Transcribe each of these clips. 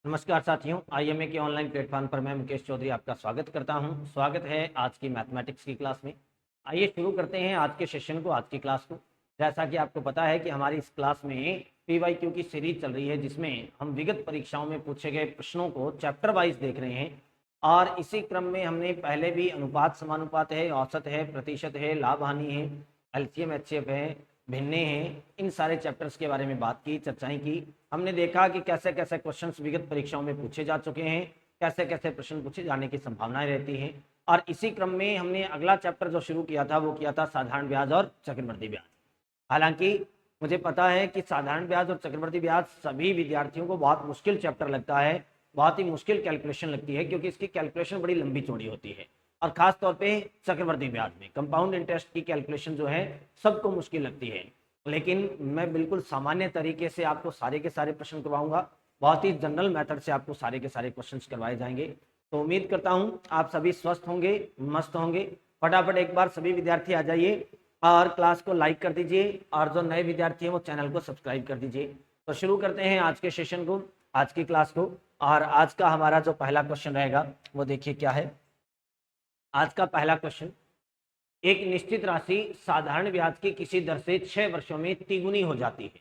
नमस्कार साथियों, आईएमए के ऑनलाइन प्लेटफॉर्म पर मैं मुकेश चौधरी आपका स्वागत करता हूं। स्वागत है आज की मैथमेटिक्स की क्लास में। आइए शुरू करते हैं आज के सेशन को, आज की क्लास को। जैसा कि आपको पता है कि हमारी इस क्लास में पीवाईक्यू की सीरीज चल रही है, जिसमें हम विगत परीक्षाओं में पूछे गए प्रश्नों को चैप्टर वाइज देख रहे हैं। और इसी क्रम में हमने पहले भी अनुपात समानुपात है, औसत है, प्रतिशत है, लाभ हानि है, एलसीएम एचसीएफ है, भिन्ने हैं, इन सारे चैप्टर्स के बारे में बात की, चर्चाएं की। हमने देखा कि कैसे कैसे क्वेश्चंस विगत परीक्षाओं में पूछे जा चुके हैं, कैसे कैसे प्रश्न पूछे जाने की संभावनाएं रहती हैं। और इसी क्रम में हमने अगला चैप्टर जो शुरू किया था वो किया था साधारण ब्याज और चक्रवृद्धि ब्याज। हालांकि मुझे पता है कि साधारण ब्याज और चक्रवृद्धि ब्याज सभी विद्यार्थियों को बहुत मुश्किल चैप्टर लगता है, बहुत ही मुश्किल कैलकुलेशन लगती है, क्योंकि इसकी कैलकुलेशन बड़ी लंबी चौड़ी होती है। और खास तौर पे चक्रवृद्धि ब्याज में कंपाउंड इंटरेस्ट की कैलकुलेशन जो है सबको मुश्किल लगती है। लेकिन मैं बिल्कुल सामान्य तरीके से आपको सारे के सारे प्रश्न करवाऊंगा, बहुत ही जनरल मेथड से आपको सारे के सारे क्वेश्चन करवाए जाएंगे। तो उम्मीद करता हूं आप सभी स्वस्थ होंगे, मस्त होंगे। फटाफट एक बार सभी विद्यार्थी आ जाइए और क्लास को लाइक कर दीजिए, और जो नए विद्यार्थी हैं वो चैनल को सब्सक्राइब कर दीजिए। तो शुरू करते हैं आज के सेशन को, आज की क्लास को। और आज का हमारा जो पहला क्वेश्चन रहेगा वो देखिए क्या है। आज का पहला क्वेश्चन, एक निश्चित राशि साधारण ब्याज की किसी दर से 6 वर्षों में तिगुनी हो जाती है,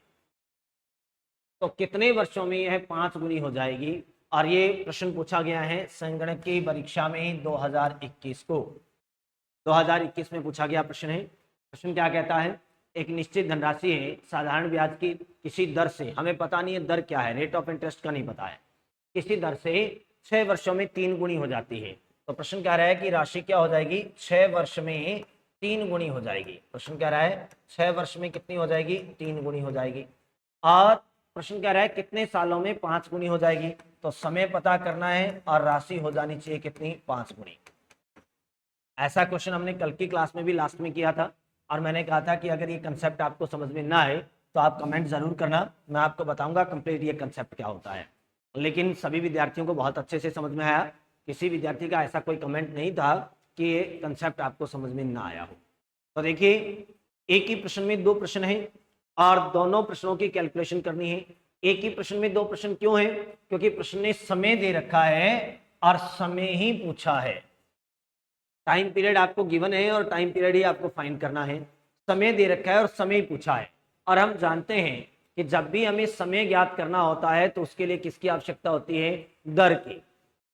तो कितने वर्षों में यह 5 गुनी हो जाएगी। और ये प्रश्न पूछा गया है संगणकीय परीक्षा में 2021 को, 2021 में पूछा गया प्रश्न है। प्रश्न क्या कहता है, एक निश्चित धनराशि है साधारण ब्याज की किसी दर से, हमें पता नहीं है दर क्या है, रेट ऑफ इंटरेस्ट का नहीं पता है, किसी दर से 6 वर्षों में 3 गुनी हो जाती है। तो प्रश्न कह रहा है कि राशि क्या हो जाएगी, 6 वर्ष में 3 गुनी हो जाएगी। प्रश्न कह रहा है 6 वर्ष में कितनी हो जाएगी, 3 गुनी हो जाएगी। और प्रश्न कह रहा है कितने सालों में 5 गुनी हो जाएगी। तो समय पता करना है और राशि हो जानी चाहिए कितनी, 5 गुनी। ऐसा क्वेश्चन हमने कल की क्लास में भी लास्ट में किया था, और मैंने कहा था कि अगर ये कंसेप्ट आपको समझ में ना आए तो आप कमेंट जरूर करना, मैं आपको बताऊंगा कंप्लीट ये कंसेप्ट क्या होता है। लेकिन सभी विद्यार्थियों को बहुत अच्छे से समझ में आया, किसी विद्यार्थी का ऐसा कोई कमेंट नहीं था कि ये कंसेप्ट आपको समझ में ना आया हो। तो देखिए, एक ही प्रश्न में 2 प्रश्न है और दोनों प्रश्नों की कैलकुलेशन करनी है। एक ही प्रश्न में 2 प्रश्न क्यों है, क्योंकि प्रश्न ने समय दे रखा है और समय ही पूछा है। टाइम पीरियड आपको गिवन है और टाइम पीरियड ही आपको फाइंड करना है। समय दे रखा है और समय पूछा है। और हम जानते हैं कि जब भी हमें समय ज्ञात करना होता है तो उसके लिए किसकी आवश्यकता होती है, दर की।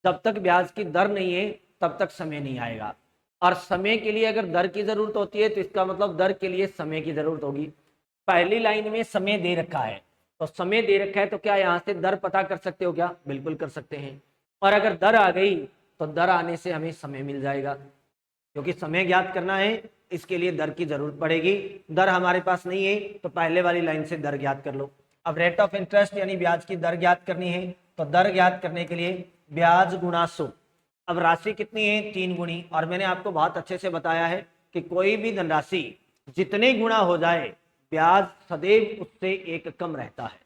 जब तक ब्याज की दर नहीं है तब तक समय नहीं आएगा। और समय के लिए अगर दर की जरूरत होती है तो इसका मतलब दर के लिए समय की जरूरत होगी। पहली लाइन में समय दे रखा है, तो समय दे रखा है तो क्या यहाँ से दर पता कर सकते हो क्या, बिल्कुल कर सकते हैं। और अगर दर आ गई तो दर आने से हमें समय मिल जाएगा, क्योंकि समय ज्ञात करना है इसके लिए दर की जरूरत पड़ेगी। दर हमारे पास नहीं है तो पहले वाली लाइन से दर ज्ञात कर लो। अब रेट ऑफ इंटरेस्ट यानी ब्याज की दर ज्ञात करनी है, तो दर ज्ञात करने के लिए ब्याज गुणा 100। अब राशि कितनी है, 3 गुनी। और मैंने आपको बहुत अच्छे से बताया है कि कोई भी धनराशि जितने गुणा हो जाए ब्याज सदैव उससे 1 कम रहता है।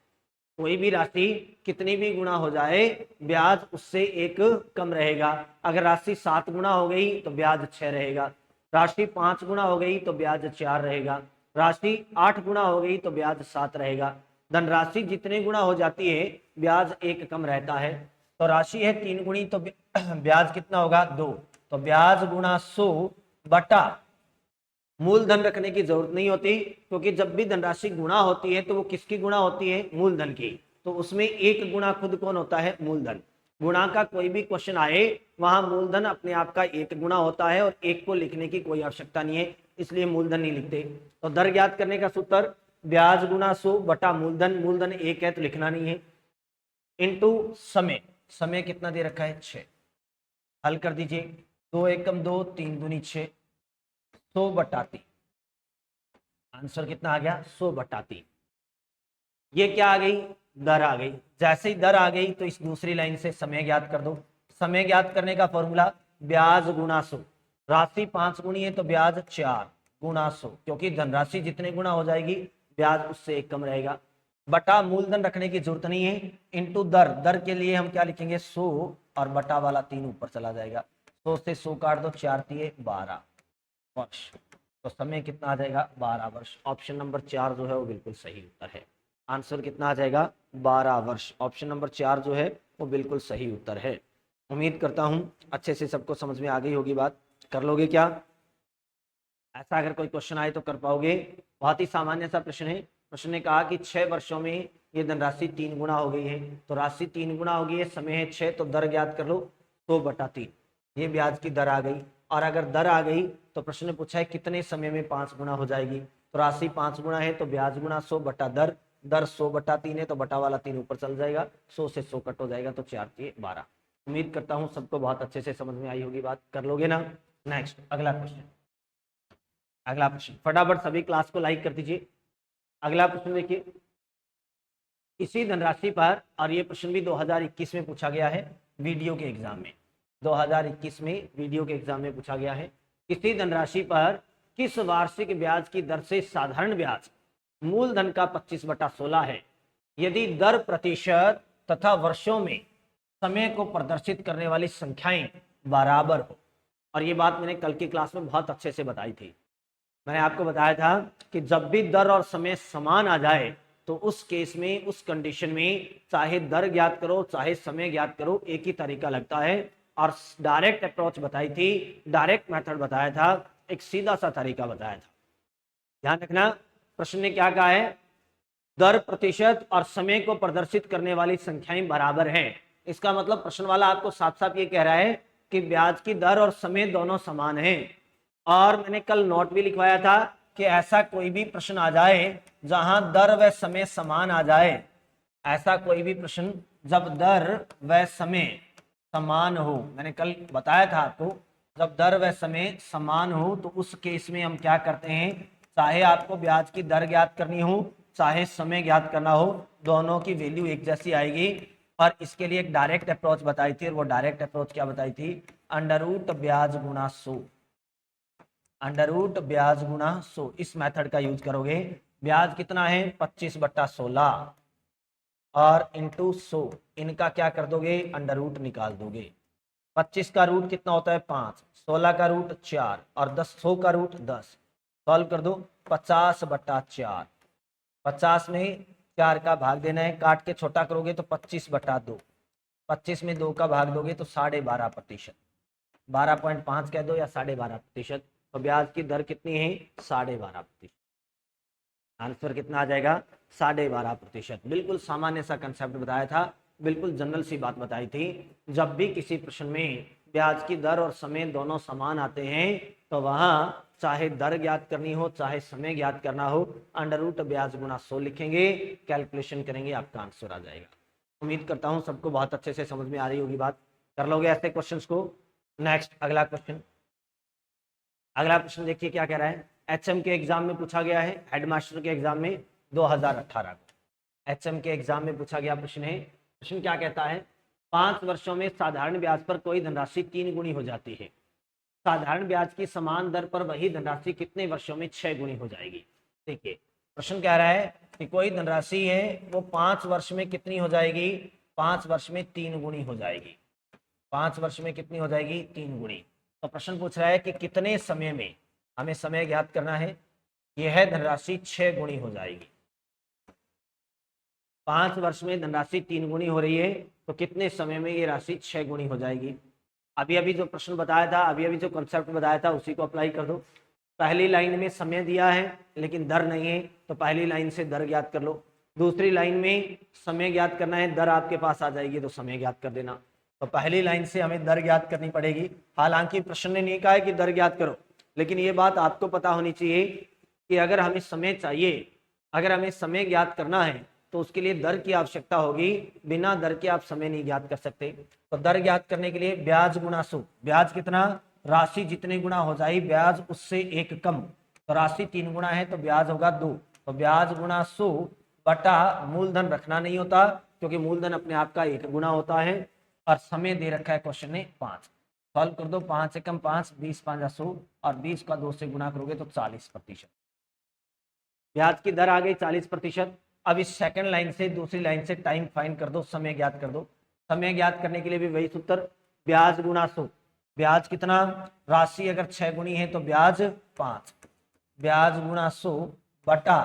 कोई भी राशि कितनी भी गुणा हो जाए ब्याज उससे 1 कम रहेगा। अगर राशि 7 गुणा हो गई तो ब्याज 6 रहेगा, राशि 5 गुणा हो गई तो ब्याज 4 रहेगा, राशि 8 गुणा हो गई तो ब्याज 7 रहेगा। धनराशि जितने गुणा हो जाती है ब्याज 1 कम रहता है। तो राशि है 3 गुणी तो ब्याज कितना होगा, 2। तो ब्याज गुणा 100 बटा मूलधन रखने की जरूरत नहीं होती, क्योंकि जब भी धनराशि गुणा होती है तो वो किसकी गुणा होती है, मूलधन की। तो उसमें 1 गुणा खुद कौन होता है, मूलधन। गुणा का कोई भी क्वेश्चन आए वहां मूलधन अपने आप का 1 गुणा होता है और 1 को लिखने की कोई आवश्यकता नहीं है, इसलिए मूलधन नहीं लिखते। तो दर ज्ञात करने का सूत्र ब्याज गुणा 100 बटा मूलधन, मूलधन 1 है तो लिखना नहीं है, इंटू समय। समय कितना दे रखा है, 6। हल कर दीजिए, 2 एकम 2, 3 दूनी 6, 100 बटा 3। आंसर कितना आ गया, 100 बटा 3। ये क्या आ गई, दर आ गई। जैसे ही दर आ गई तो इस दूसरी लाइन से समय ज्ञात कर दो। समय ज्ञात करने का फॉर्मूला ब्याज गुणा 100। राशि 5 गुनी है तो ब्याज 4 गुणा 100, क्योंकि धनराशि जितने गुणा हो जाएगी ब्याज उससे 1 कम रहेगा। बटा मूलधन रखने की जरूरत नहीं है, इंटू दर। दर के लिए हम क्या लिखेंगे, 100 और बटा वाला 3 ऊपर चला जाएगा। 100 से 100 काट दो, 4 तिये 12 वर्ष। तो समय कितना आ जाएगा, 12 वर्ष। ऑप्शन नंबर 4 जो है वो बिल्कुल सही उत्तर है। आंसर कितना आ जाएगा, 12 वर्ष। ऑप्शन नंबर 4 जो है वो बिल्कुल सही उत्तर है। उम्मीद करता हूँ अच्छे से सबको समझ में आ गई होगी बात। कर लोगे क्या? ऐसा अगर कोई क्वेश्चन आए तो कर पाओगे? बहुत ही सामान्य सा प्रश्न है। प्रश्न ने कहा कि 6 वर्षों में ये धनराशि 3 गुना हो गई है, तो राशि 3 गुना हो गई है, समय है 6, तो दर ज्ञात कर लो 100/3। ये ब्याज की दर आ गई। और अगर दर आ गई तो प्रश्न ने पूछा है कितने समय में 5 गुना हो जाएगी। तो राशि 5 गुना है तो ब्याज गुना 100 बटा दर, दर 100/3 है तो बटा वाला 3 ऊपर चल जाएगा, 100 से 100 कट हो जाएगा, तो 4 3 12। उम्मीद करता हूँ सबको बहुत अच्छे से समझ में आई होगी बात। कर लोगे ना? नेक्स्ट अगला क्वेश्चन। अगला प्रश्न फटाफट सभी क्लास को लाइक कर दीजिए। अगला प्रश्न देखिए, इसी धनराशि पर, और ये प्रश्न भी 2021 में पूछा गया है वीडियो के एग्जाम में, 2021 में वीडियो के एग्जाम में पूछा गया है। इसी धनराशि पर किस वार्षिक ब्याज की दर से साधारण ब्याज मूलधन का 25/16 है यदि दर प्रतिशत तथा वर्षों में समय को प्रदर्शित करने वाली संख्याएं बराबर हो। और ये बात मैंने कल की क्लास में बहुत अच्छे से बताई थी। मैंने आपको बताया था कि जब भी दर और समय समान आ जाए तो उस केस में, उस कंडीशन में चाहे दर ज्ञात करो चाहे समय ज्ञात करो, एक ही तरीका लगता है। और डायरेक्ट अप्रोच बताई थी, डायरेक्ट मेथड बताया था, एक सीधा सा तरीका बताया था। ध्यान रखना, प्रश्न ने क्या कहा है? दर प्रतिशत और समय को प्रदर्शित करने वाली संख्याएं बराबर हैं। इसका मतलब प्रश्न वाला आपको साफ साफ ये कह रहा है कि ब्याज की दर और समय दोनों समान हैं। और मैंने कल नोट भी लिखवाया था कि ऐसा कोई भी प्रश्न आ जाए जहां दर व समय समान आ जाए, ऐसा कोई भी प्रश्न जब दर व समय समान हो, मैंने कल बताया था आपको, जब दर व समय समान हो तो उस केस में हम क्या करते हैं, चाहे आपको ब्याज की दर ज्ञात करनी हो चाहे समय ज्ञात करना हो, दोनों की वैल्यू एक जैसी आएगी। और इसके लिए एक डायरेक्ट अप्रोच बताई थी, और वो डायरेक्ट अप्रोच क्या बताई थी? अंडर रूट ब्याज गुना 100, अंडर रूट ब्याज गुना 100, इस मेथड का यूज करोगे। ब्याज कितना है? 25/16 और इंटू 100, इनका क्या कर दोगे? अंडर रूट निकाल दोगे। 25 का रूट कितना होता है? 5, 16 का रूट 4 और 100 का रूट 10। सॉल्व कर दो, 50/4, 50 में 4 का भाग देना है, काट के छोटा करोगे तो 25/2, 25 में 2 का भाग दोगे तो 12.5%, 12.5 कह दो या 12.5%। तो ब्याज की दर कितनी है? 12.5%। आंसर कितना आ जाएगा? 12.5%। बिल्कुल सामान्य सा कंसेप्ट बताया था, बिल्कुल जनरल सी बात बताई थी। जब भी किसी प्रश्न में ब्याज की दर और समय दोनों समान आते हैं तो वहां चाहे दर ज्ञात करनी हो चाहे समय ज्ञात करना हो, अंडर रूट ब्याज गुना 100 लिखेंगे, कैलकुलेशन करेंगे, आपका आंसर आ जाएगा। उम्मीद करता हूं सबको बहुत अच्छे से समझ में आ रही होगी बात। कर लोगे ऐसे क्वेश्चंस को? नेक्स्ट अगला क्वेश्चन। अगला प्रश्न देखिए क्या कह रहा है। एचएम के एग्जाम में पूछा गया है, हेडमास्टर के एग्जाम में 2018 को एचएम के एग्जाम में पूछा गया प्रश्न है। प्रश्न क्या कहता है? 5 वर्षों में साधारण ब्याज पर कोई धनराशि 3 गुनी हो जाती है, साधारण ब्याज की समान दर पर वही धनराशि कितने वर्षों में 6 गुनी हो जाएगी? देखिए प्रश्न कह रहा है कि कोई धनराशि है वो 5 वर्ष में कितनी हो जाएगी? 5 वर्ष में 3 गुनी हो जाएगी। 5 वर्ष में कितनी हो जाएगी? 3 गुनी। तो प्रश्न पूछ रहा है कि कितने समय में, हमें समय ज्ञात करना है, यह धनराशि 6 गुनी हो जाएगी। 5 वर्ष में धनराशि 3 गुनी हो रही है तो कितने समय में ये राशि 6 गुनी हो जाएगी? अभी अभी जो प्रश्न बताया था, अभी अभी जो कंसेप्ट बताया था उसी को अप्लाई कर दो। पहली लाइन में समय दिया है लेकिन दर नहीं है तो पहली लाइन से दर ज्ञात कर लो। दूसरी लाइन में समय ज्ञात करना है, दर आपके पास आ जाएगी तो समय ज्ञात कर देना। तो पहली लाइन से हमें दर ज्ञात करनी पड़ेगी। हालांकि प्रश्न ने नहीं कहा है कि दर ज्ञात करो, लेकिन ये बात आपको पता होनी चाहिए कि अगर हमें समय चाहिए, अगर हमें समय ज्ञात करना है तो उसके लिए दर की आवश्यकता होगी, बिना दर के आप समय नहीं ज्ञात कर सकते। तो दर ज्ञात करने के लिए ब्याज गुना 100, ब्याज कितना? राशि जितने गुना हो जाए ब्याज उससे 1 कम, तो राशि 3 गुना है तो ब्याज होगा 2, तो ब्याज गुना 100 बटा मूलधन रखना नहीं होता क्योंकि मूलधन अपने आप का 1 गुना होता है, और समय दे रखा है क्वेश्चन ने 5। सॉल्व कर दो, 5 से कम 5, 20 5 100 और 20 का 2 से गुना करोगे तो 40%। ब्याज की दर आ गई 40%। अब इस सेकंड लाइन से दूसरी लाइन से टाइम फाइंड कर दो, समय ज्ञात कर दो। समय ज्ञात करने के लिए भी वही सूत्र, ब्याज गुना 100, ब्याज कितना? राशि अगर 6 गुनी है तो ब्याज 5, ब्याज गुना 100 बटा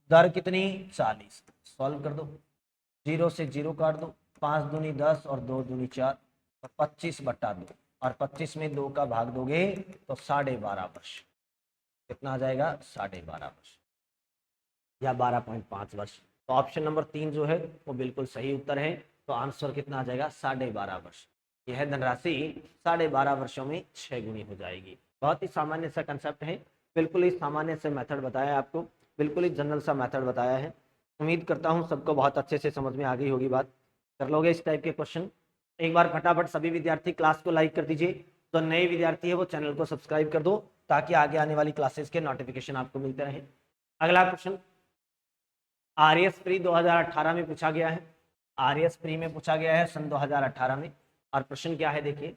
दर कितनी? 40। सॉल्व कर दो, 0 से 0 काट दो, 5 दूनी 10 और 2 दूनी 4, तो 25/2, और 25 में 2 का भाग दोगे तो 12.5 वर्ष। कितना आ जाएगा? 12.5 वर्ष या 12.5 वर्ष। तो ऑप्शन नंबर 3 जो है वो बिल्कुल सही उत्तर है। तो आंसर कितना आ जाएगा? 12.5 वर्ष। यह धनराशि 12.5 वर्षों में 6 गुनी हो जाएगी। बहुत ही सामान्य सा कंसेप्ट है, बिल्कुल ही सामान्य से मेथड बताया है आपको, बिल्कुल ही जनरल सा मेथड बताया है। उम्मीद करता हूँ सबको बहुत अच्छे से समझ में आ गई होगी बात। कर लोगे इस टाइप के क्वेश्चन? एक बार फटाफट सभी विद्यार्थी क्लास को लाइक कर दीजिए। तो नए विद्यार्थी है वो चैनल को सब्सक्राइब कर दो ताकि आगे आने वाली क्लासेस के नोटिफिकेशन आपको मिलते रहें। अगला क्वेश्चन आरएएस प्री 2018 में पूछा गया है। आरएएस प्री में पूछा गया है सन 2018 में। और प्रश्न क्या है देखिए,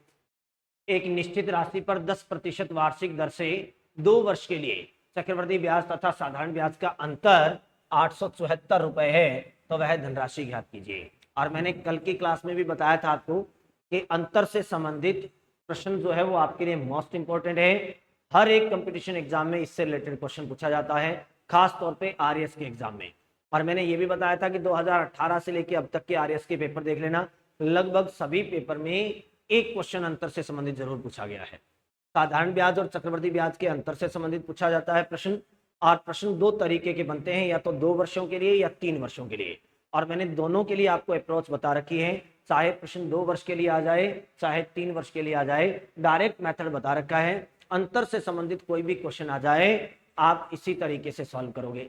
एक निश्चित राशि पर 10% वार्षिक दर से 2 वर्ष के लिए चक्रवृद्धि ब्याज तथा साधारण ब्याज का अंतर 874 रुपए है, तो वह धनराशि ज्ञात कीजिए। और मैंने कल की क्लास में भी बताया था आपको कि अंतर से संबंधित प्रश्न जो है वो आपके लिए मोस्ट इंपॉर्टेंट है। हर एक कंपटीशन एग्जाम में इससे रिलेटेड क्वेश्चन पूछा जाता है, खास तौर पे आरएएस के एग्जाम में। और मैंने ये भी बताया था कि 2018 से लेकर अब तक के आरएएस के पेपर देख लेना, लगभग सभी पेपर में एक क्वेश्चन अंतर से संबंधित जरूर पूछा गया है। साधारण ब्याज और चक्रवृद्धि ब्याज के अंतर से संबंधित पूछा जाता है प्रश्न। और प्रश्न 2 तरीके के बनते हैं, या तो 2 वर्षों के लिए या 3 वर्षों के लिए। और मैंने दोनों के लिए आपको अप्रोच बता रखी है, चाहे प्रश्न 2 वर्ष के लिए आ जाए चाहे 3 वर्ष के लिए आ जाए, डायरेक्ट मेथड बता रखा है। अंतर से संबंधित कोई भी क्वेश्चन आ जाए आप इसी तरीके से सॉल्व करोगे।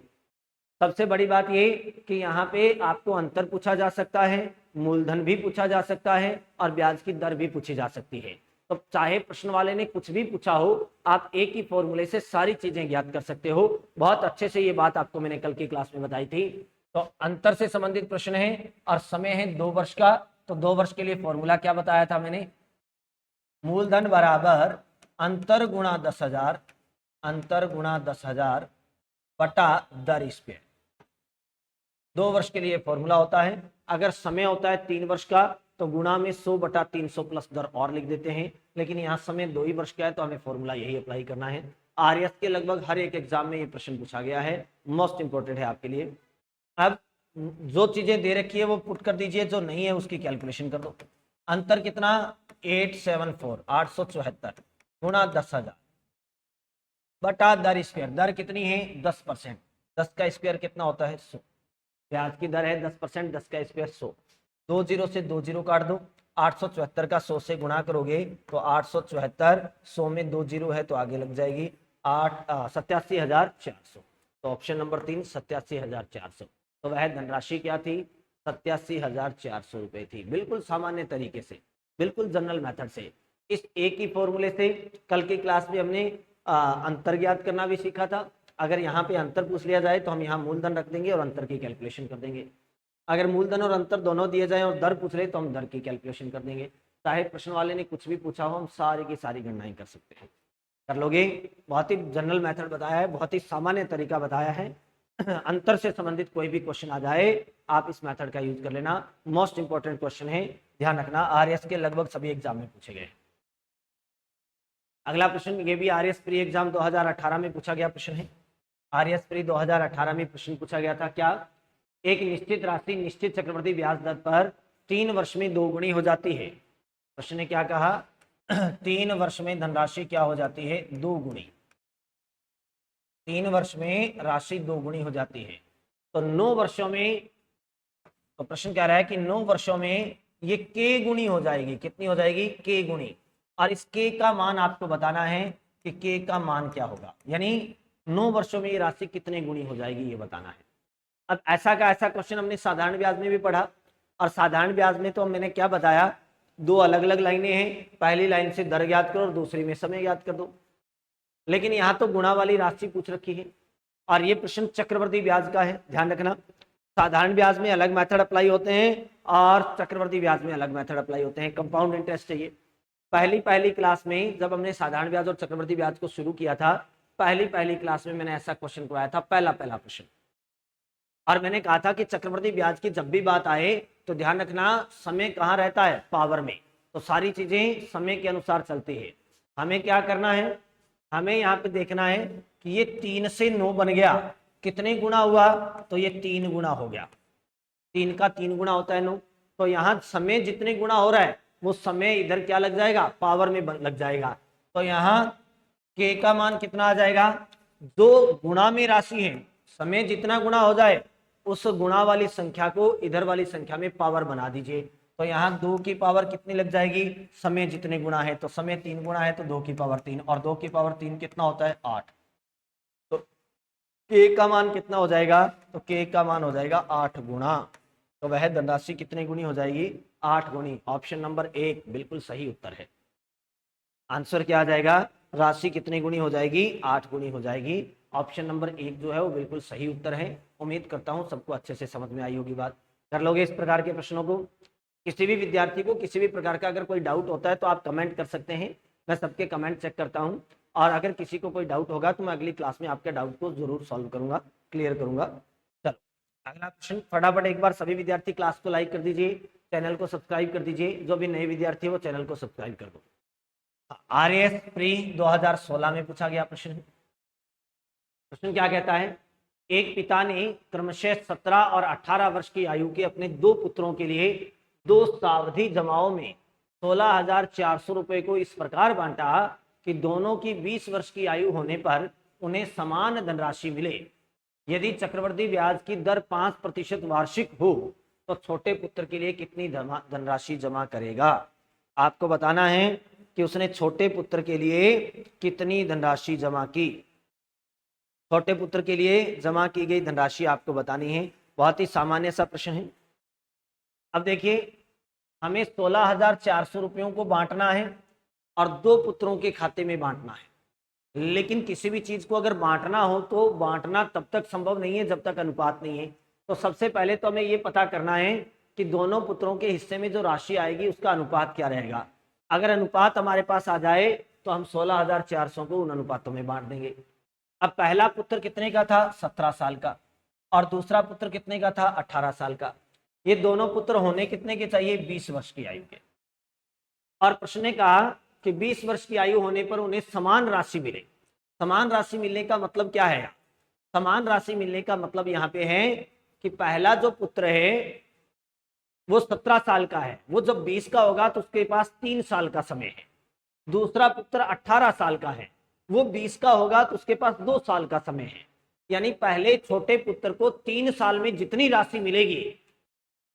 सबसे बड़ी बात ये कि यहाँ पे आपको अंतर पूछा जा सकता है, मूलधन भी पूछा जा सकता है और ब्याज की दर भी पूछी जा सकती है। तो चाहे प्रश्न वाले ने कुछ भी पूछा हो, आप एक ही फॉर्मूले से सारी चीजें ज्ञात कर सकते हो। बहुत अच्छे से ये बात आपको मैंने कल की क्लास में बताई थी। तो अंतर से संबंधित प्रश्न है और समय है 2 वर्ष का। तो 2 वर्ष के लिए फॉर्मूला क्या बताया था मैंने? मूलधन बराबर अंतर गुणा 10,000, अंतर गुणा 10,000 बटा दर स्क्वायर। 2 वर्ष के लिए फॉर्मूला होता है। अगर समय होता है 3 वर्ष का तो गुणा में 100/300 प्लस दर और लिख देते हैं, लेकिन यहाँ समय 2 ही वर्ष का है तो हमें फॉर्मूला यही अप्लाई करना है। आरएएस के लगभग हर एक एग्जाम में ये प्रश्न पूछा गया है, मोस्ट इंपोर्टेंट है आपके लिए। अब जो चीजें दे रखी है वो पुट कर दीजिए, जो नहीं है उसकी कैलकुलेशन कर दो। अंतर कितना? 874 गुणा 10,000 बटा दर स्क्वायर। दर कितनी है? 10%। 10 का स्क्वायर कितना होता है? 100। ब्याज की दर है 10%, 10 का स्क्वायर 100। 2 जीरो से 2 जीरो काट दो। 874 का 100 से गुणा करोगे तो 874, 100 में 2 जीरो है तो आगे लग जाएगी 87,400। तो ऑप्शन नंबर 3 87,400। तो वह धनराशि क्या थी? 87,400 रुपए थी। बिल्कुल सामान्य तरीके से, बिल्कुल जनरल मेथड से, इस एक ही फॉर्मूले से कल की क्लास में हमने अंतर ज्ञात करना भी सीखा था। अगर यहाँ पे अंतर पूछ लिया जाए तो हम यहाँ मूलधन रख देंगे और अंतर की कैलकुलेशन कर देंगे। अगर मूलधन और अंतर दोनों दिए जाए और दर पूछ ले तो हम दर की कैलकुलेशन कर देंगे। चाहे प्रश्न वाले ने कुछ भी पूछा हो, हम सारी की सारी गणनाएं कर सकते हैं। कर लोगे? बहुत ही जनरल मेथड बताया है, बहुत ही सामान्य तरीका बताया है। अंतर से संबंधित कोई भी क्वेश्चन आ जाए आप इस मेथड का यूज कर लेना। मोस्ट इंपॉर्टेंट क्वेश्चन है, ध्यान रखना, आरएएस के लगभग सभी एग्जाम में पूछे गए। अगला प्रश्न, ये भी आरएएस प्री एग्जाम 2018 में पूछा गया प्रश्न है। आरएएस प्री 2018 में प्रश्न पूछा गया था क्या? एक निश्चित राशि निश्चित चक्रवृद्धि ब्याज दर पर 3 वर्ष में 2 गुनी हो जाती है। प्रश्न ने क्या कहा? 3 वर्ष में धनराशि क्या हो जाती है? 2 गुनी। 3 वर्ष में राशि 2 गुनी हो जाती है। तो 9 वर्षों में, तो प्रश्न कह रहा है कि 9 वर्षों में ये के गुनी हो जाएगी। कितनी हो जाएगी? के गुनी। और इस के का मान आपको बताना है कि के का मान क्या होगा, यानी 9 वर्षों में ये राशि कितने गुनी हो जाएगी ये बताना है। अब ऐसा का ऐसा क्वेश्चन हमने साधारण ब्याज में भी पढ़ा, और साधारण ब्याज में तो मैंने क्या बताया? 2 अलग अलग लाइनें हैं, पहली लाइन से दर ज्ञात करो और दूसरी में समय ज्ञात कर दो। लेकिन यहाँ तो गुणा वाली राशि पूछ रखी है और ये प्रश्न चक्रवृद्धि ब्याज का है। ध्यान रखना, साधारण ब्याज में अलग मेथड अप्लाई होते हैं और चक्रवृद्धि ब्याज में अलग मेथड अप्लाई होते हैं। कंपाउंड इंटरेस्ट चाहिए। पहली क्लास में जब हमने साधारण ब्याज और चक्रवृद्धि ब्याज को शुरू किया था, पहली क्लास में मैंने ऐसा क्वेश्चन कराया था, पहला प्रश्न। और मैंने कहा था कि चक्रवृद्धि ब्याज की जब भी बात आए तो ध्यान रखना समय कहाँ रहता है? पावर में। तो सारी चीजें समय के अनुसार चलती है। हमें क्या करना है? हमें यहाँ पे देखना है कि ये 3 से 9 बन गया, कितने गुना हुआ? तो ये 3 गुना हो गया। 3 का 3 गुना होता है 9। तो यहाँ समय जितने गुना हो रहा है वो समय इधर क्या लग जाएगा, पावर में लग जाएगा। तो यहाँ के का मान कितना आ जाएगा, 2 गुणा में राशि है, समय जितना गुना हो जाए उस गुणा वाली संख्या को इधर वाली संख्या में पावर बना दीजिए। तो यहाँ 2 की पावर कितनी लग जाएगी, समय जितने गुना है, तो समय 3 गुना है तो 2 की पावर 3, और 2 की पावर 3 कितना होता है, 8। तो के का मान कितना हो जाएगा, तो के का मान हो जाएगा 8 गुना। तो वह धनराशि कितने गुनी हो जाएगी, 8 गुनी। ऑप्शन नंबर 1 बिल्कुल सही उत्तर है। आंसर क्या आ जाएगा, राशि कितनी गुनी हो जाएगी, 8 गुनी हो जाएगी। ऑप्शन नंबर 1 जो है वो बिल्कुल सही उत्तर है। उम्मीद करता हूं सबको अच्छे से समझ में आई होगी बात। कर लोगे इस प्रकार के प्रश्नों को। किसी भी विद्यार्थी को किसी भी प्रकार का अगर कोई डाउट होता है तो आप कमेंट कर सकते हैं, मैं सबके कमेंट चेक करता हूं, और अगर किसी को कोई डाउट होगा तो मैं अगली क्लास में आपके डाउट को जरूर सॉल्व करूंगा, क्लियर करूंगा। चलो अगला प्रश्न, फटाफट एक बार सभी विद्यार्थी क्लास को लाइक कर दीजिए, चैनल को सब्सक्राइब कर दीजिए, जो भी नए विद्यार्थी है वो चैनल को सब्सक्राइब कर दो। आरएएस प्री 2016 में पूछा गया प्रश्न। प्रश्न क्या कहता है, एक पिता ने क्रमशः 17 और 18 वर्ष की आयु के अपने 2 पुत्रों के लिए 2 सावधि जमाओं में 16,400 रुपए को इस प्रकार बांटा कि दोनों की 20 वर्ष की आयु होने पर उन्हें समान धनराशि मिले। यदि चक्रवृद्धि ब्याज की दर 5% वार्षिक हो तो छोटे पुत्र के लिए कितनी धनराशि जमा करेगा। आपको बताना है कि उसने छोटे पुत्र के लिए कितनी धनराशि जमा की। छोटे पुत्र के लिए जमा की गई धनराशि आपको बतानी है। बहुत ही सामान्य सा प्रश्न है। अब देखिए, हमें 16,400 रुपयों को बांटना है और 2 पुत्रों के खाते में बांटना है। लेकिन किसी भी चीज को अगर बांटना हो तो बांटना तब तक संभव नहीं है जब तक अनुपात नहीं है। तो सबसे पहले तो हमें ये पता करना है कि दोनों पुत्रों के हिस्से में जो राशि आएगी उसका अनुपात क्या रहेगा। अगर अनुपात हमारे पास आ जाए तो हम 16,400 को उन अनुपातों में बांट देंगे। अब पहला पुत्र कितने का था, 17 साल का, और दूसरा पुत्र कितने का था, 18 साल का। ये दोनों पुत्र होने कितने के चाहिए, 20 वर्ष की आयु के। और प्रश्न ने कहा कि 20 वर्ष की आयु होने पर उन्हें समान राशि मिले। समान राशि मिलने का मतलब क्या है, समान राशि मिलने का मतलब यहाँ पे है कि पहला जो पुत्र है वो 17 साल का है, वो जब 20 का होगा तो उसके पास 3 साल का समय है। दूसरा पुत्र 18 साल का है, वो 20 का होगा तो उसके पास 2 साल का समय है। यानी पहले छोटे पुत्र को 3 साल में जितनी राशि मिलेगी,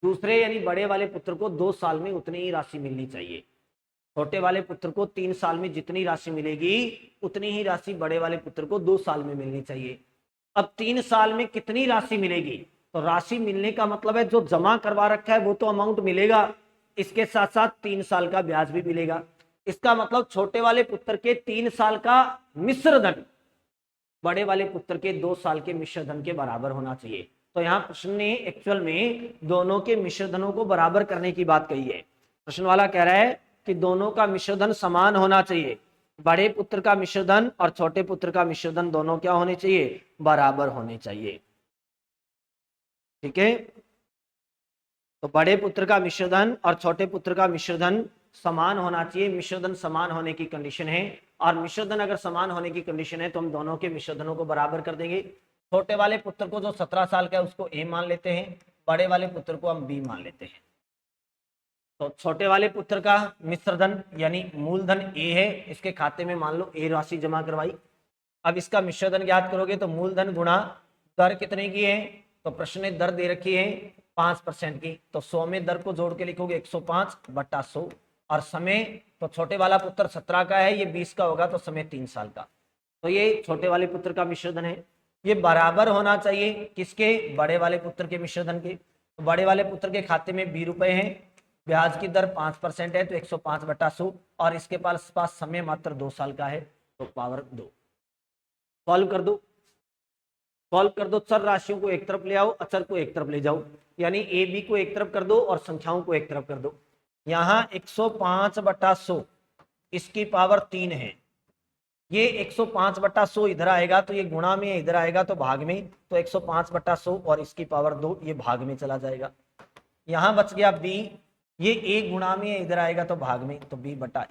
दूसरे यानी बड़े वाले पुत्र को 2 साल में उतनी ही राशि मिलनी चाहिए। छोटे वाले पुत्र को 3 साल में जितनी राशि मिलेगी उतनी ही राशि बड़े वाले पुत्र को 2 साल में मिलनी चाहिए। अब 3 साल में कितनी राशि मिलेगी, तो राशि मिलने का मतलब है जो जमा करवा रखा है वो तो अमाउंट मिलेगा, इसके साथ साथ 3 साल का ब्याज भी मिलेगा। इसका मतलब छोटे वाले पुत्र के 3 साल का मिश्र धन बड़े वाले पुत्र के 2 साल के मिश्र धन के बराबर होना चाहिए। तो यहाँ प्रश्न ने एक्चुअल में दोनों के मिश्र धनों को बराबर करने की बात कही है। प्रश्न वाला कह रहा है कि दोनों का मिश्र धन समान होना चाहिए। बड़े पुत्र का मिश्र धन और छोटे पुत्र का मिश्र धन दोनों क्या होने चाहिए, बराबर होने चाहिए। ठीक है, तो बड़े पुत्र का मिश्र धन और छोटे पुत्र का मिश्र धन समान होना चाहिए। मिश्र धन समान होने की कंडीशन है, और मिश्र धन अगर समान होने की कंडीशन है तो हम दोनों के मिश्र धनों को बराबर कर देंगे। छोटे वाले पुत्र को जो 17 साल का है उसको ए मान लेते हैं, बड़े वाले पुत्र को हम बी मान लेते हैं। तो छोटे वाले पुत्र का मिश्र धन यानी मूलधन ए है, इसके खाते में मान लो ए राशि जमा करवाई। अब इसका मिश्र धन ज्ञात करोगे तो मूलधन गुणा दर कितने की है, तो प्रश्न ने दर दे रखी है 5% की, तो 100 में दर को जोड़ के लिखोगे 105/100। और समय, तो छोटे वाला पुत्र 17 का है, ये 20 का होगा तो समय 3 साल का। तो ये छोटे वाले पुत्र का मिश्र धन है, ये बराबर होना चाहिए किसके, बड़े वाले पुत्र के मिश्र धन के। तो बड़े वाले पुत्र के खाते में 20 रुपए हैं, ब्याज की दर 5% है तो 105/100, और इसके पास समय मात्र 2 साल का है तो पावर 2। सॉल्व कर दो, सॉल्व कर दो। चर राशियों को एक तरफ ले आओ, अचर को एक तरफ ले जाओ, यानी ए बी को एक तरफ कर दो और संख्याओं को एक तरफ कर दो। यहाँ 105/100 इसकी पावर 3 है, ये 105/100 इधर आएगा तो ये गुणा में, इधर आएगा तो भाग में, तो 105/100 और इसकी पावर 2 ये भाग में चला जाएगा। यहाँ बच गया बी, ये ए गुणा में, इधर आएगा तो भाग में, तो b/a।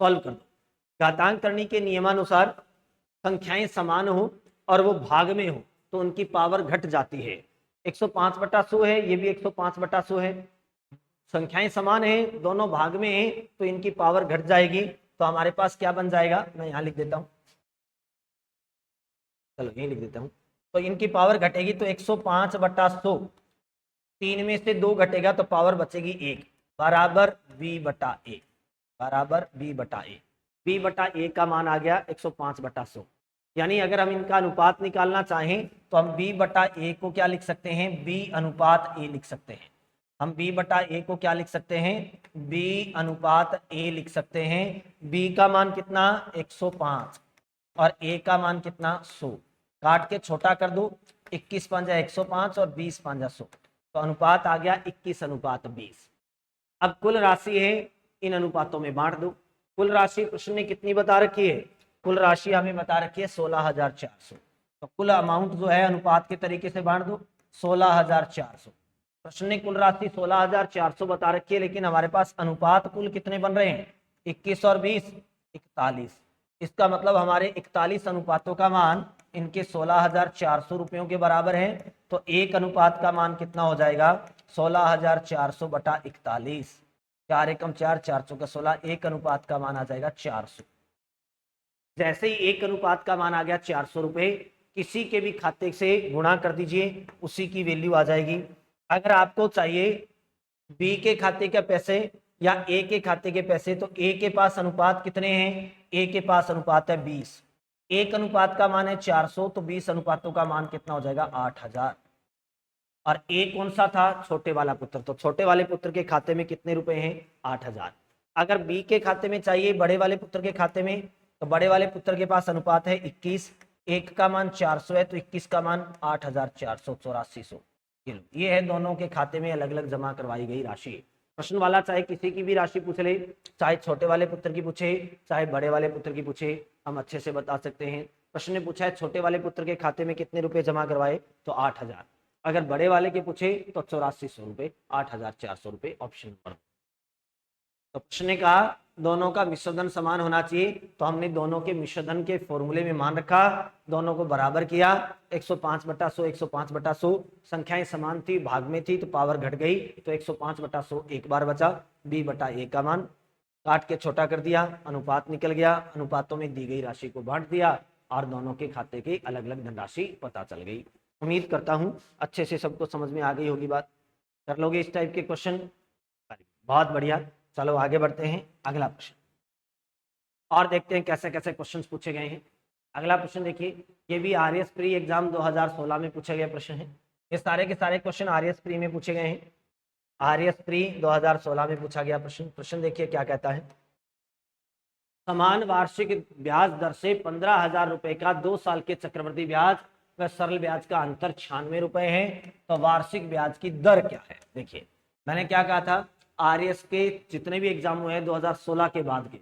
सॉल्व कर दो। घातांक करने के नियमानुसार संख्याएं समान हो और वो भाग में हो तो उनकी पावर घट जाती है। 105/100 है, ये भी 105/100 है, संख्याएं समान है, दोनों भाग में है, तो इनकी पावर घट जाएगी। तो हमारे पास क्या बन जाएगा, मैं यहाँ लिख देता हूँ, चलो यही लिख देता हूँ। तो इनकी पावर घटेगी तो 105/100, 3 में से 2 घटेगा तो पावर बचेगी 1, बराबर b/a, बराबर b/a। b/a का मान आ गया 105/100। यानी अगर हम इनका अनुपात निकालना चाहें तो हम b/a को क्या लिख सकते हैं, b/a लिख सकते हैं। हम b/a को क्या लिख सकते हैं, b/a लिख सकते हैं। b का मान कितना, 105, और a का मान कितना, 100। काट के छोटा कर दो, 21 पंजा 105 और 20 पंजा 100, तो अनुपात आ गया 21:20। अब कुल राशि है, इन अनुपातों में बांट दो। कुल राशि प्रश्न ने कितनी बता रखी है, कुल राशि हमें बता रखी है 16,400। तो कुल अमाउंट जो है अनुपात के तरीके से बांट दो, 16,400। प्रश्न ने कुल राशि 16,400 बता रखी है, लेकिन हमारे पास अनुपात कुल कितने बन रहे हैं, 21 और 20, 41। इसका मतलब हमारे 41 अनुपातों का मान इनके 16,400 रुपयों के बराबर है। तो एक अनुपात का मान कितना हो जाएगा, 16,400/41। 4 एकम 4, 400 का 16, एक अनुपात का मान आ जाएगा 400। जैसे ही एक अनुपात का मान आ गया 400 रुपये, किसी के भी खाते से गुणा कर दीजिए, उसी की वैल्यू आ जाएगी। अगर आपको चाहिए बी के खाते के पैसे या ए के खाते के पैसे, तो ए के पास अनुपात कितने हैं, ए के पास अनुपात है 20, एक अनुपात का मान है 400, तो 20 अनुपातों का मान कितना हो जाएगा, 8,000। और ए कौन सा था, छोटे वाला पुत्र, तो छोटे वाले पुत्र के खाते में कितने रुपए हैं, 8,000। अगर बी के खाते में चाहिए, बड़े वाले पुत्र के खाते में, तो बड़े वाले पुत्र के पास अनुपात है 21, एक का मान 400 है, तो 21 का मान 8,484। ये है दोनों के खाते में अलग अलग जमा करवाई गई राशि। प्रश्न वाला चाहे किसी की भी राशि पूछ ले, चाहे छोटे वाले पुत्र की पूछे, चाहे बड़े वाले पुत्र की पूछे, हम अच्छे से बता सकते हैं। प्रश्न ने पूछा है छोटे वाले पुत्र के खाते में कितने रुपए जमा करवाए, तो 8,000। अगर बड़े वाले के पूछे तो 8400 रुपए, 8,400 रुपए ऑप्शन नंबर। तो प्रश्न ने कहा दोनों का मिश्रधन समान होना चाहिए, तो हमने दोनों के मिश्रधन के फॉर्मूले में मान रखा, दोनों को बराबर किया, 105/100, 105/100, संख्याएं समान थी, भाग में थी, तो पावर घट गई, तो 105/100 एक बार बचा, b/a का मान काट के छोटा कर दिया, अनुपात निकल गया, अनुपातों में दी गई राशि को बांट दिया, और दोनों के खाते की अलग अलग धनराशि पता चल गई। उम्मीद करता हूं अच्छे से सबको समझ में आ गई होगी बात। कर लोगे इस टाइप के क्वेश्चन, बहुत बढ़िया। चलो आगे बढ़ते हैं, अगला प्रश्न और देखते हैं कैसे कैसे क्वेश्चन पूछे गए हैं। अगला प्रश्न देखिए, ये भी आरएस प्री एग्जाम 2016 में पूछे गए प्रश्न है। ये सारे के सारे क्वेश्चन आरएस प्री में पूछे गए हैं, आरएस प्री 2016 में पूछा गया प्रश्न। प्रश्न देखिए क्या कहता है, समान वार्षिक ब्याज दर से 15,000 रुपए का 2 साल के चक्रवृद्धि ब्याज व सरल ब्याज का अंतर 96 रुपए है, तो वार्षिक ब्याज की दर क्या है। देखिए मैंने क्या कहा था, आरएस के जितने भी एग्जाम हुए हैं 2016 के बाद के,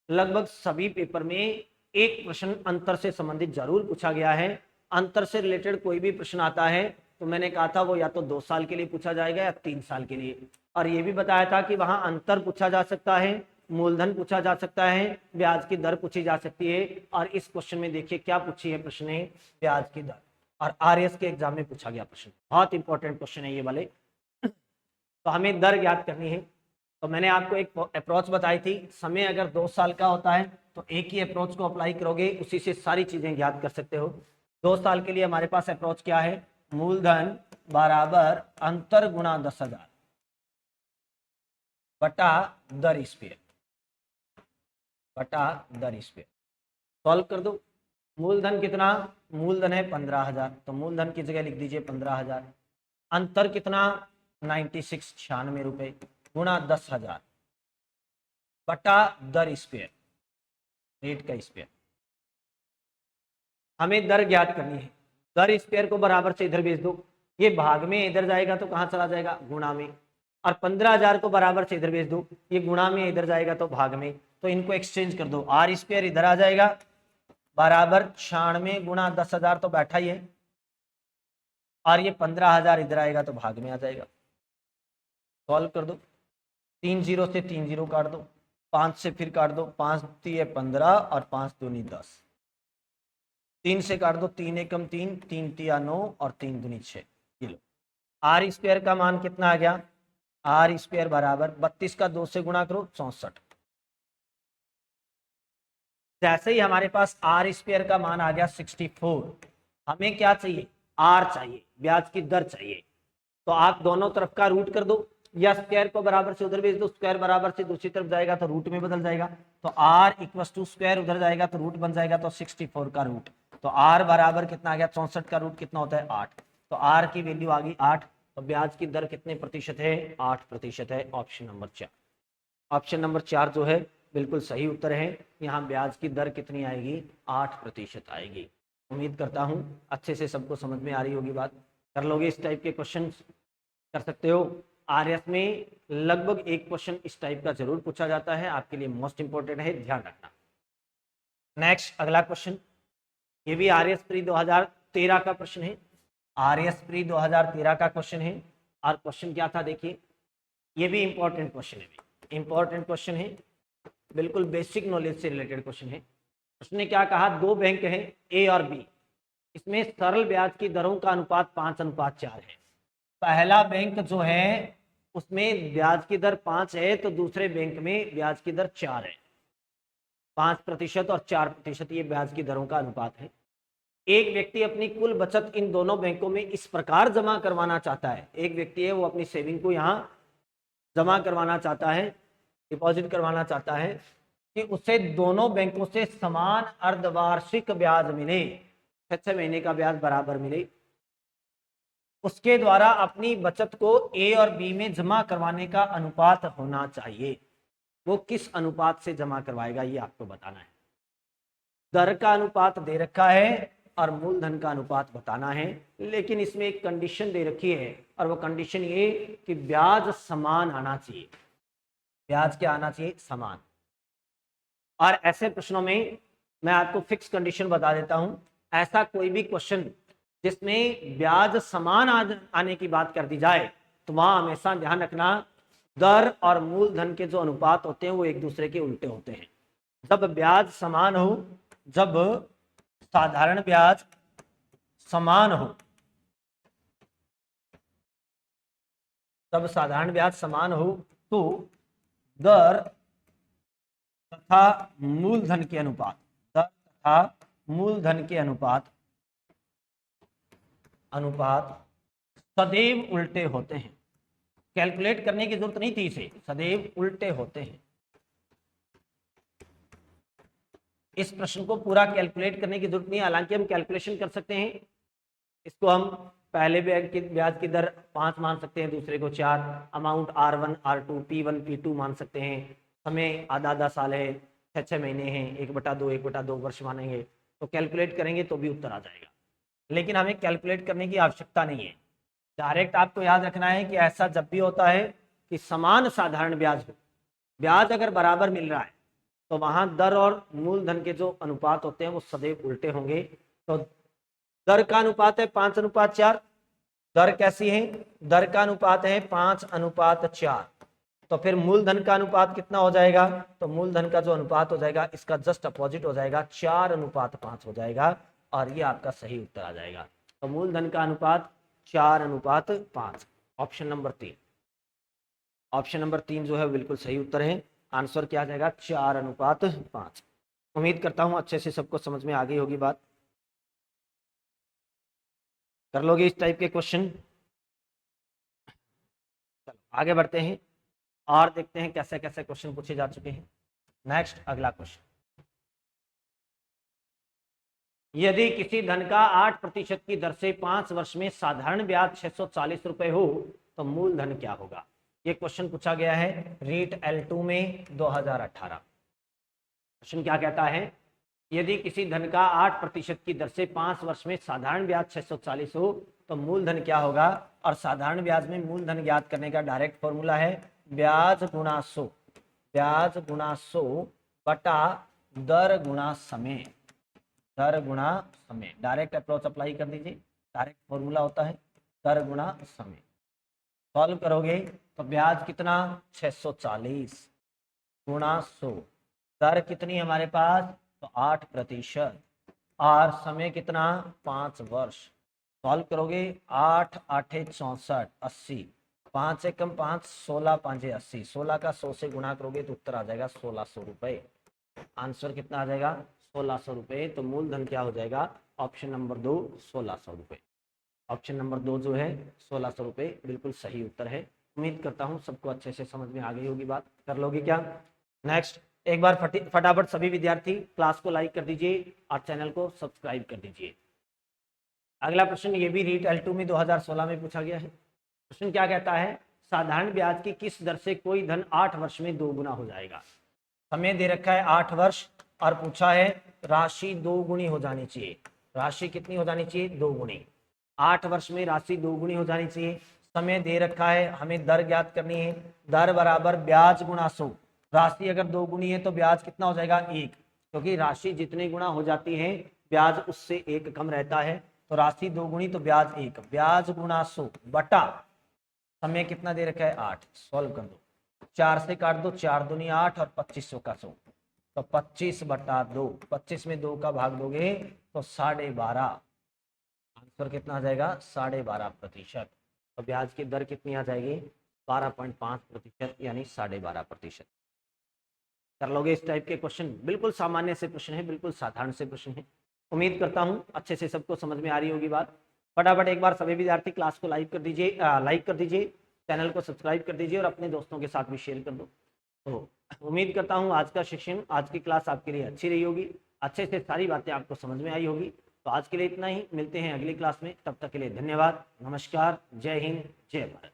लगभग सभी पेपर में एक प्रश्न अंतर से संबंधित जरूर पूछा गया है। अंतर से रिलेटेड कोई भी प्रश्न आता है तो मैंने कहा था वो या तो 2 साल के लिए पूछा जाएगा या 3 साल के लिए, और ये भी बताया था कि वहां अंतर पूछा जा सकता है, मूलधन पूछा जा सकता है, ब्याज की दर पूछी जा सकती है। और इस क्वेश्चन में देखिए क्या पूछी है प्रश्न ने, ब्याज की दर, और आरएस के एग्जाम में पूछा गया प्रश्न, बहुत इंपॉर्टेंट क्वेश्चन है ये वाले। तो हमें दर ज्ञात करनी है। तो मैंने आपको एक अप्रोच बताई थी, समय अगर 2 साल का होता है तो एक ही अप्रोच को अप्लाई करोगे, उसी से सारी चीजें ज्ञात कर सकते हो। 2 साल के लिए हमारे पास अप्रोच क्या है, मूलधन बराबर अंतर गुणा 10,000 बटा दर स्क्वायर, बटा दर स्क्वायर। सॉल्व कर दो। मूलधन कितना, मूलधन है 15,000, तो मूलधन की जगह लिख दीजिए 15,000। अंतर कितना 96, 96 रुपए, गुणा 10,000 बटा दर स्क्वायर, रेट का स्क्वायर। हमें दर ज्ञात करनी है, दर स्क्वायर को बराबर से इधर भेज दो, ये भाग में इधर जाएगा तो कहां चला जाएगा, गुणा में, और 15,000 को बराबर से इधर भेज दो, ये गुणा में इधर जाएगा तो भाग में, तो इनको एक्सचेंज कर दो, आर स्क्वायर इधर आ जाएगा बराबर 96 गुणा 10,000 तो बैठा ही है, और ये 15,000 इधर आएगा तो भाग में आ जाएगा। सॉल्व कर दो, 3 0 से 3 0 काट दो, 5 से फिर काट दो, 5 3 15 और 5 दूनी 10, 3 से काट दो, 3 एकम 3, 3 3 9 और 3 दूनी 6। ये लो, आर स्क्वायर का मान कितना आ गया, आर स्क्वायर बराबर 32 का 2 से गुणा करो 64। जैसे ही हमारे पास आर स्क्वायर का मान आ गया 64, हमें क्या चाहिए, आर चाहिए, ब्याज की दर चाहिए। तो आप दोनों तरफ का रूट कर दो, या स्क्वायर को बराबर से उधर भेज दो, स्क्वायर बराबर से दूसरी तरफ जाएगा तो रूट में बदल जाएगा। तो आर इक्वल टू स्क्वायर उधर जाएगा तो रूट बन जाएगा, तो 64 का रूट। तो आर बराबर कितना आ गया, 64 का रूट कितना होता है 8। तो आर की वैल्यू आ गई 8। तो ब्याज की दर कितने प्रतिशत है, 8% है। ऑप्शन नंबर 4, ऑप्शन नंबर 4 जो है बिल्कुल सही उत्तर है। यहाँ ब्याज की दर कितनी आएगी, 8% आएगी। उम्मीद करता हूँ अच्छे से सबको समझ में आ रही होगी बात। कर लोगे इस टाइप के क्वेश्चन, कर सकते हो। आरएस में लगभग एक क्वेश्चन इस टाइप का जरूर पूछा जाता है, आपके लिए मोस्ट इंपोर्टेंट है, ध्यान रखना। नेक्स्ट अगला क्वेश्चन, ये भी आरएस प्री 2013 का प्रश्न है। आरएस प्री 2013 का क्वेश्चन है। और क्वेश्चन क्या था देखिए, ये भी इंपॉर्टेंट क्वेश्चन है, इंपॉर्टेंट क्वेश्चन है, बिल्कुल बेसिक नॉलेज से रिलेटेड क्वेश्चन है। उसने क्या कहा, दो बैंक हैं ए और बी, इसमें सरल ब्याज की दरों का अनुपात 5:4 है। पहला बैंक जो है उसमें ब्याज की दर 5 है, तो दूसरे बैंक में ब्याज की दर 4 है। 5% और 4% ये ब्याज की दरों का अनुपात है। एक व्यक्ति अपनी कुल बचत इन दोनों बैंकों में इस प्रकार जमा करवाना चाहता है, एक व्यक्ति है वो अपनी सेविंग को यहाँ जमा करवाना चाहता है, डिपॉजिट करवाना चाहता है कि उसे दोनों बैंकों से समान अर्धवार्षिक ब्याज मिले, 6 महीने का ब्याज बराबर मिले। उसके द्वारा अपनी बचत को ए और बी में जमा करवाने का अनुपात होना चाहिए। वो किस अनुपात से जमा करवाएगा ये आपको बताना है। दर का अनुपात दे रखा है और मूलधन का अनुपात बताना है, लेकिन इसमें एक कंडीशन दे रखी है, और वो कंडीशन ये कि ब्याज समान आना चाहिए। ब्याज क्या आना चाहिए, समान। और ऐसे प्रश्नों में मैं आपको फिक्स कंडीशन बता देता हूं, ऐसा कोई भी क्वेश्चन जिसमें ब्याज समान आने की बात कर दी जाए तो वहां हमेशा ध्यान रखना, दर और मूलधन के जो अनुपात होते हैं वो एक दूसरे के उल्टे होते हैं। जब ब्याज समान हो, जब साधारण ब्याज समान हो, तब साधारण ब्याज समान हो तो दर तथा मूलधन के अनुपात, दर तथा मूलधन के अनुपात सदैव उल्टे होते हैं। कैलकुलेट करने की जरूरत नहीं थी इसे, सदैव उल्टे होते हैं। इस प्रश्न को पूरा कैलकुलेट करने की जरूरत नहीं, हालांकि हम कैलकुलेशन कर सकते हैं। इसको हम पहले ब्याज की दर 5 मान सकते हैं, दूसरे को 4, amount R1 R2 P1 P2 मान सकते हैं, हमें आधा साल है, 6 महीने हैं, 1/2 वर्ष मानेंगे, तो कैलकुलेट करेंगे तो भी उत्तर आ जाएगा। लेकिन हमें कैलकुलेट करने की आवश्यकता नहीं है, डायरेक्ट आपको याद रखना है कि ऐसा जब भी होता है कि समान साधारण ब्याज हो, ब्याज अगर बराबर मिल रहा है तो वहां दर और मूलधन के जो अनुपात होते हैं वो सदैव उल्टे होंगे। तो दर का अनुपात है 5:4, दर कैसी है, दर का अनुपात है 5:4, तो फिर मूलधन का अनुपात कितना हो जाएगा, तो मूलधन का जो अनुपात हो जाएगा इसका जस्ट अपोजिट हो जाएगा, 4:5 हो जाएगा, और ये आपका सही उत्तर आ जाएगा। तो मूलधन का अनुपात 4:5। ऑप्शन नंबर 3, ऑप्शन नंबर 3 जो है बिल्कुल सही उत्तर है। आंसर क्या आ जाएगा, 4:5। उम्मीद करता हूं अच्छे से सबको समझ में आ गई होगी बात। कर लोगे इस टाइप के क्वेश्चन। चलो आगे बढ़ते हैं और देखते हैं कैसे कैसे क्वेश्चन पूछे जा चुके हैं। नेक्स्ट अगला क्वेश्चन, यदि किसी धन का 8% की दर से 5 वर्ष में साधारण ब्याज 640 रुपए हो तो मूलधन क्या होगा। ये क्वेश्चन पूछा गया है रीट L2 में 2018। क्वेश्चन क्या कहता है, यदि किसी धन का 8% की दर से 5 वर्ष में साधारण ब्याज 640 हो तो मूलधन क्या होगा। और साधारण ब्याज में मूलधन ज्ञात करने का डायरेक्ट फॉर्मूला है ब्याज गुणा 100, ब्याज गुणा 100 बटा दर गुणा समय, दर गुणा समय। डायरेक्ट अप्रोच अप्लाई कर दीजिए, डायरेक्ट फॉर्मूला होता है दर गुणा समय। सॉल्व करोगे तो ब्याज कितना 640 गुणा 100, दर कितनी हमारे पास तो 8%, और समय कितना 5 वर्ष। सॉल्व करोगे 8 8 64 80, 5 से कम 5, 16 5 80, 16 का 100 से गुणा करोगे तो उत्तर आ जाएगा 1600 रुपये। आंसर कितना आ जाएगा 1600 रुपये। तो मूलधन क्या हो जाएगा ऑप्शन नंबर 2 1600 रुपये। ऑप्शन नंबर 2 जो है 1600 रुपये बिल्कुल सही उत्तर है। उम्मीद करता हूँ सबको अच्छे से समझ में आ गई होगी बात। कर लोगे क्या? नेक्स्ट एक बार फटाफट सभी विद्यार्थी क्लास को लाइक कर दीजिए और चैनल को सब्सक्राइब कर दीजिए। अगला प्रश्न ये भी रीट L2 में 2016 में पूछा गया है। प्रश्न क्या कहता है? साधारण ब्याज की किस दर से कोई धन 8 वर्ष में 2 गुना हो जाएगा? समय दे रखा है 8 वर्ष और पूछा है राशि 2 गुनी हो जानी चाहिए। राशि कितनी हो जानी चाहिए? 2 गुनी। 8 वर्ष में राशि 2 गुनी हो जानी चाहिए। समय दे रखा है, हमें दर ज्ञात करनी है। दर बराबर ब्याज गुणा 100। राशि अगर 2 गुनी है तो ब्याज कितना हो जाएगा? 1, क्योंकि राशि जितने गुना हो जाती है ब्याज उससे 1 कम रहता है। तो राशि 2 गुनी तो ब्याज 1, ब्याज गुणा 100 बटा समय कितना दे रखा है 8। सॉल्व कर दो, 4 से काट दो, 4 दूनी 8 और 2500 का 100, तो 25 बटा 2, 25 में 2 का भाग दोगे तो 12.5। आंसर कितना आ जाएगा? 12.5%। तो ब्याज की दर कितनी आ जाएगी? 12.5% यानी 12.5%। कर लोगे इस टाइप के क्वेश्चन? बिल्कुल सामान्य से प्रश्न है, बिल्कुल साधारण से प्रश्न है। उम्मीद करता हूँ अच्छे से सबको समझ में आ रही होगी बात। फटाफट एक बार सभी विद्यार्थी क्लास को लाइक कर दीजिए, चैनल को सब्सक्राइब कर दीजिए और अपने दोस्तों के साथ भी शेयर कर दो। तो उम्मीद करता हूँ आज का सेशन, आज की क्लास आपके लिए अच्छी रही होगी, अच्छे से सारी बातें आपको समझ में आई होगी। तो आज के लिए इतना ही, मिलते हैं अगली क्लास में। तब तक के लिए धन्यवाद, नमस्कार, जय हिंद, जय भारत।